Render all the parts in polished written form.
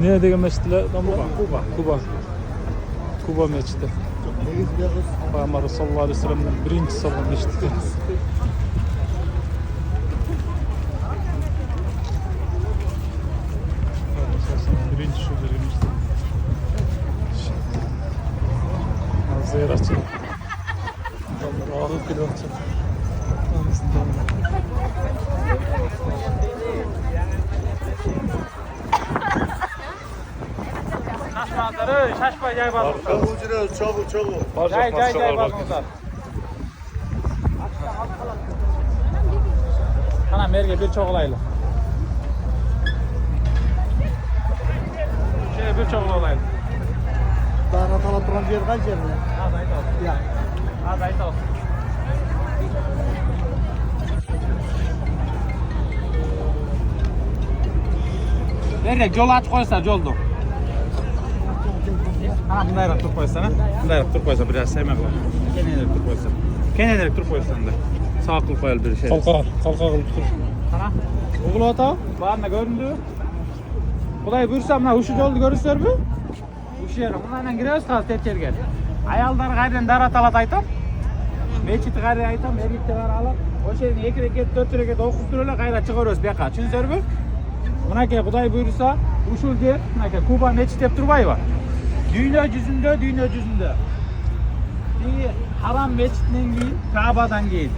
Ne degan mescitler? Kuba mescidi. Peygamber sallallahu aleyhi ve sellem'in birinci salon mescidi. Birinci şu birinci. Ziyaretçi. Ağır pilotçu. Şaşmanları, şaşma yay balonlar. Çabuk. Yay balonlar. Ana merge bir çok olaylı. Bir çok olaylı. Daha ratalat duran bir yer kaç yer mi? Az ayet olsun. Ya. Az ayet olsun. Nerede? Yolu aç koysa yoldu. Ha bunları tur koysana. Bunları tur koysa biraz sevmek var. Kendileri tur koysa. Kendileri tur koysan da. Sağ kıl koyal bir şey. Kalka kılıp dur. Ana. Oğul ota. Bağırma göründü. Kuday buyursa buna uşu yoldu görürsler mi? Uşu yerim. Bunlarla giriyoruz kalız tetçergen. Ayalları gayden darat alat aytam. Meçhiti gayden aytam. Erikte var alıp. O şeyin 2 reket 4 reket okup duruyorlar gayda çıkarıyoruz beka. Çünkü mi? Buna ki Kuday buyursa uşul der. Buna ki Kuba meçhit hep durbayı var. Dünya yüzünde. Bir haram meçhitinden giyin, Kaaba'dan giyin.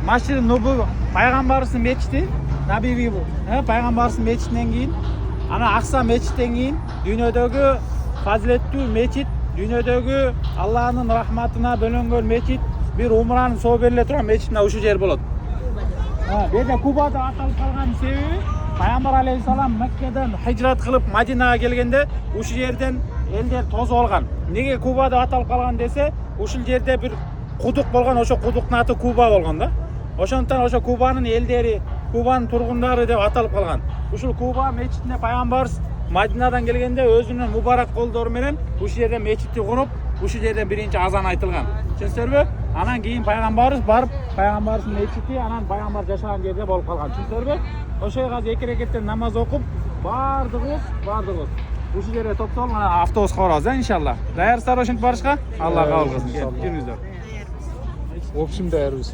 Maşır Nubu Peygamberimizin meçhiti, Nabi bu. Peygamberimizin meçhitinden giyin. Ana Aksa meçhitten giyin. Dünyadaki faziletli meçhit, dünyadaki Allah'ın rahmatına bölüngön meçhit, bir umranın sohbetiyle turan meçhitine uşu yer болады. Bir de Kuba'da atalып kalgan sebebi Peygamber Aleyhisselam Mekke'den hicret kılıp Madina'ya gelgende uşu yerden elder toz olgan. Nege Kuba'da atalып kalgan dese, uşul yerde bir kuduk bolgan, oşo kuduktun atı Kuba bolgan da. Oşondan oşo Kuba'nın elderi, Kuba'nın turgunları dep atalып kalgan. Uşul Kuba meçhitine Peygamberimiz Madina'dan gelgende özünün mübarek koldoru menен uşu yerden meçhitти kurup, uşu yerden birinci azan aytılgan. Düşünsüzbü? Anan keyin Peygamberimiz barıp Peygamberimizin meçhiti anan Peygamber yaşagan yerde bolup kalgan. Düşünsüzbü? Oşoga 2 reketten namaz okup bardığız. Uşu yerге топтолуп mana avtobusga барабыз inşallah. Dayarsыздар ошентип барышка? Алла кабыл кылсын. Келиңиздер. В общем, daярбыз.